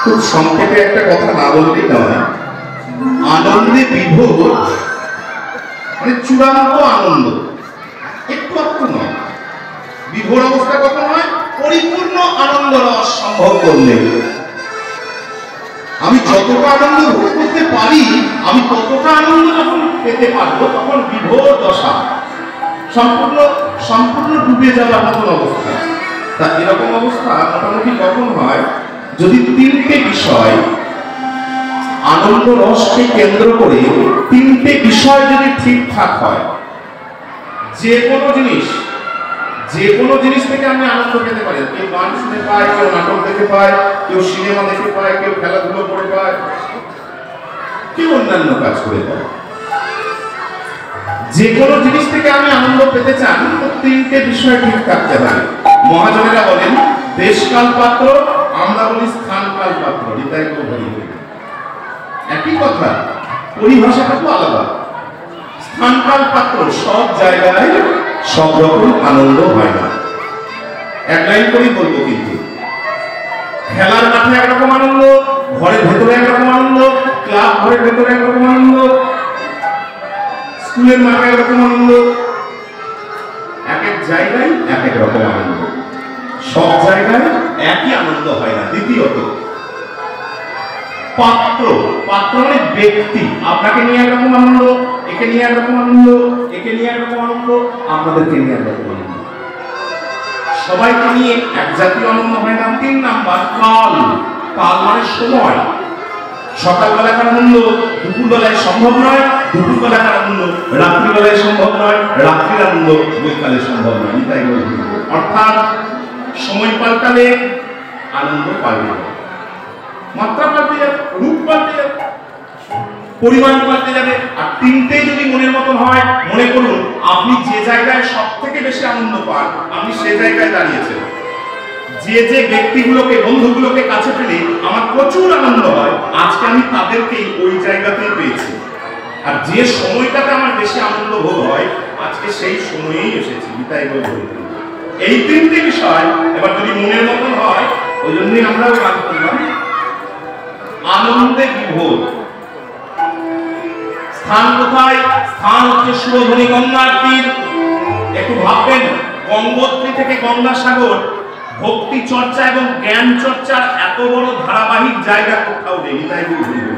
খুব সংক্ষেপে একটা কথা না বললেই নয়, আনন্দে বিভোর মানে চূড়ান্ত আনন্দ, একটু একটু নয়। বিভোর অবস্থা কখন হয়? পরিপূর্ণ আনন্দ রস সম্ভব করলে। আমি যতটা আনন্দ ভোগ করতে পারি, আমি ততটা আনন্দ যখন পেতে পারবো, তখন বিভোর দশা, সম্পূর্ণ সম্পূর্ণ ডুবে যাওয়ার মতন অবস্থা। তা এরকম অবস্থা মোটামুটি কখন হয়? যদি তিনটে বিষয়, আনন্দ রসকে কেন্দ্র করে তিনটে বিষয় যদি ঠিকঠাক হয়, যে কোনো জিনিস থেকে আমি আনন্দ পেতে পারি। কেউ গান শুনে পায়, কেউ নাটক দেখে পায়, কেউ সিনেমা দেখে পায়, কেউ খেলাধুলো করে পায়, কেউ অন্যান্য কাজ করে পায়। যে কোনো জিনিস থেকে আমি আনন্দ পেতে চান, তো তিনটে বিষয় ঠিক থাকতে হবে। মহাজনেরা বলেন দেশকাল পাত্র, আমরা বলি স্থানকাল পাত্র। একই কথা, পরিভাষাটা তো আলাদা। স্থানকাল পাত্র, সব জায়গায় সব রকম আনন্দ হয় না। এক লাইন করেই বলবো, কিন্তু খেলার মাঠে একরকম আনন্দ, ঘরের ভেতরে একরকম আনন্দ, ক্লাব ঘরের ভেতরে একরকম আনন্দ, স্কুলের মাঠে একরকম আনন্দ, এক এক জায়গায় এক এক রকম আনন্দ। সব জায়গায় একই আনন্দ হয় না। দ্বিতীয়ত, পাত্র, পাত্র মানে ব্যক্তি। আপনাকে নিয়ে একরকম আনন্দ, একে নিয়ে একরকম আনন্দ, একে নিয়ে একরকম আনন্দ, আপনাদেরকে নিয়ে একরকম আনন্দ। সবাইকে নিয়ে এক জাতীয় আনন্দ হয় না। তিন নাম্বার, কাল। কাল মানে সময়। সকালবেলাকার আনন্দ দুপুরবেলায় সম্ভব নয়, দুপুরবেলাকার আনন্দ রাত্রিবেলায় সম্ভব নয়, রাত্রির আনন্দ বৈকালে সম্ভব নয়। তাই বলছি, অর্থাৎ সময় পাল্টালে আনন্দ পাল্টে যাবে, মাত্রা পাল্টে যাবে, রূপ পাল্টে যাবে, পরিমাণ পাল্টে যাবে। আর তিনটে যদি মনের মতন হয়, মনে করুন আপনি যে জায়গায় সব থেকে বেশি আনন্দ পান, আপনি সে জায়গায় দাঁড়িয়েছেন। যে যে ব্যক্তিগুলোকে, বন্ধুগুলোকে কাছে পেলে আমার প্রচুর আনন্দ হয়, আজকে আমি তাদেরকেই ওই জায়গাতেই পেয়েছি। আর যে সময়টাতে আমার বেশি আনন্দ ভোগ হয়, আজকে সেই সময়েই এসেছি। তাই বলবো, এই তিনটে বিষয় এবার যদি মনের মতন হয়, ওই জন্যই আমরাও গান করলাম আনন্দে বিভোর। স্থান কোথায়? স্থান হচ্ছে সুরধনী গঙ্গার তীর। একটু ভাববেন, গঙ্গোত্রী থেকে গঙ্গাসাগর ভক্তি চর্চা এবং জ্ঞান চর্চার এত বড় ধারাবাহিক জায়গা কোথাও নেই। তাই বলবো,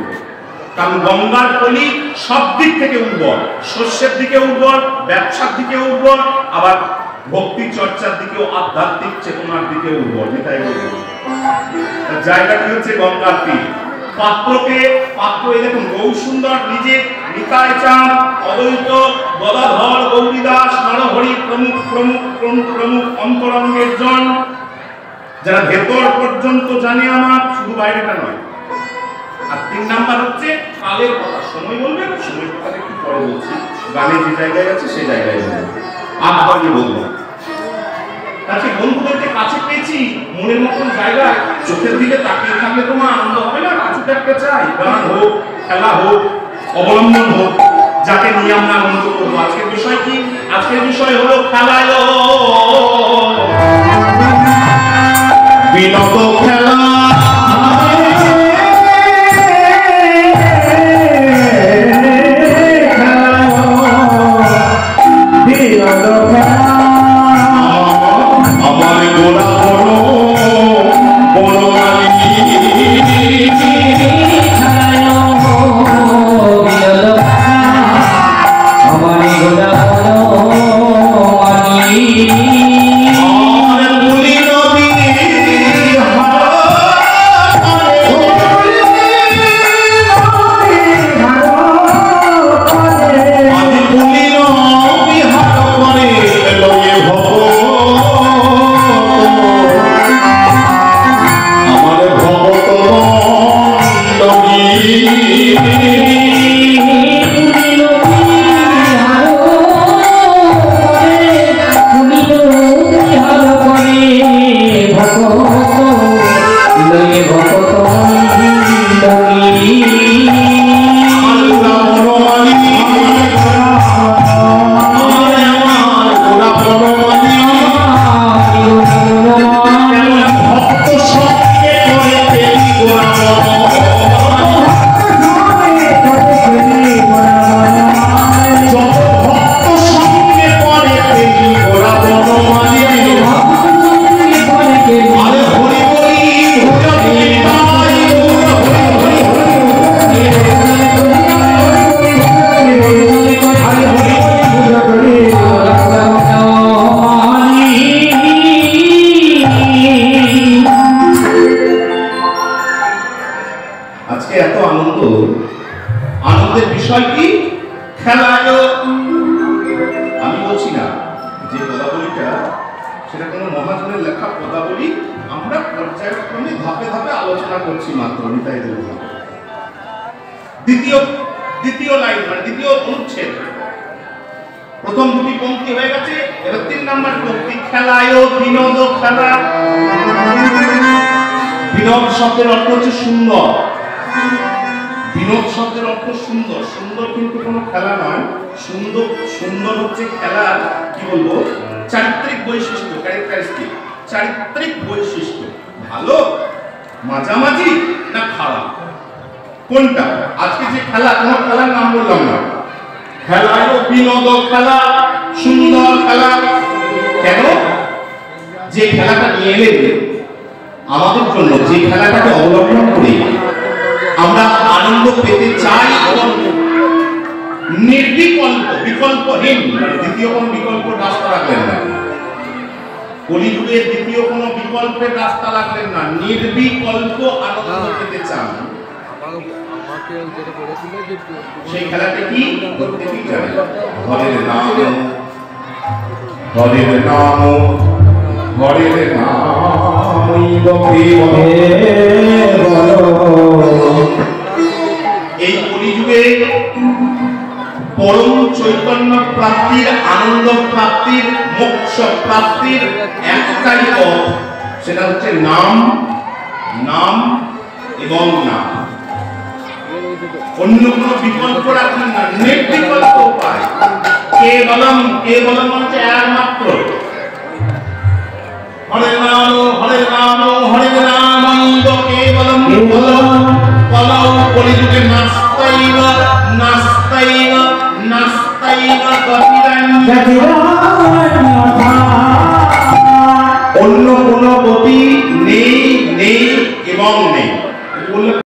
কারণ গঙ্গার পলি সব দিক থেকে উর্বর, শস্যের দিকে উর্বর, ব্যবসার দিকে উর্বর, আবার ভক্তি চর্চার দিকেও, আধ্যাত্মিক চেতনার দিকে উর্বর। তাই বলবো, জায়গাটি হচ্ছে গঙ্গার তীর। পাত্রকে, পাত্র এই দেখুন, বহু সুন্দর, নিজে নিতাই চাঁদ, অদ্বৈত, গদাধর, গৌরীদাস, নরহরি প্রমুখ প্রমুখ প্রমুখ প্রমুখ অন্তরঙ্গের জন, যারা ভেতর পর্যন্ত জানে আমার, শুধু বাইরেটা নয়। আর তিন নাম্বার হচ্ছে কালের কথা। সময় বলবেন, সময় কথাটা একটু পরে বলছি, গানে যে জায়গায় আছে সেই জায়গায় বলবো, আগে বলবো। আজকে বন্ধুদেরকে কাছে পেয়েছি, মনের মতন জায়গায়, চোখের দিকে তাকিয়ে থাকলে তোমার আনন্দ হবে না। কিছুটা একটা চাই, গান হোক, খেলা হোক, অবলম্বন হোক, যাকে নিয়ে আমরা আনন্দ করবো। আজকের বিষয় কি? আজকের বিষয় হলো খেলায় বিনোদ খেলা। আমার এত আনন্দ, আনন্দের বিষয় কি? খেলায়। আমি বলছি না যে পদাবলীটা সেটা কোনো মহাজনের লেখা পদাবলী, আমরা পর্যায়ক্রমে ধাপে ধাপে আলোচনা করছি মাত্র। নিতাইদের দ্বিতীয় লাইন মানে দ্বিতীয় অনুচ্ছেদ, প্রথম দুটি পংক্তি হয়ে গেছে, এবার 3 নম্বর পংক্তি। খেলায় বিনোদ খেলা। বিনোদ শব্দের অর্থ হচ্ছে সুন্দর। বিনোদ শব্দের অর্থ সুন্দর। সুন্দর কিন্তু কোনো খেলা নয়, সুন্দর হচ্ছে খেলার কি বলবো চারিত্রিক বৈশিষ্ট্য, ক্যারেক্টারিস্টিক, চারিত্রিক বৈশিষ্ট্য। ভালো, মাঝামাঝি না খারাপ, কোনটা? আজকে যে খেলা, কোন খেলার নাম বললাম না। খেলায় বিনোদ খেলা, সুন্দর খেলা। কেন? যে খেলাটা নিয়ে এলেন আমাদের জন্য, যে খেলাটাকে অবলম্বন করে আমরা আনন্দ পেতে চাই এবং নির্বিকল্প, বিকল্পহীন, দ্বিতীয় কোন বিকল্প রাস্তা রাখলেন না, কলিযুগের দ্বিতীয় কোন বিকল্পের রাস্তা রাখলেন না, নির্বিকল্প আনন্দ পেতে চান। সেই খেলাটা কি? প্রত্যেকেই জানে। হরের নাম, হরের নাম, হরের নাম। এই কলিযুগে পরম চৈতন্য প্রাপ্তির, আনন্দ প্রাপ্তির, মোক্ষ প্রাপ্তির একটাই পথ, সেটা হচ্ছে নাম, নাম এবং নাম। অন্য কোনো বিকল্প রাখেন না, নির্বিকল্প উপায়। কেবলম, কেবলম হচ্ছে একমাত্র। হরে নাম, হরে নাম, হরে নামানন্দ কেবলম কলৌ কলিযুগে নাস্তাইব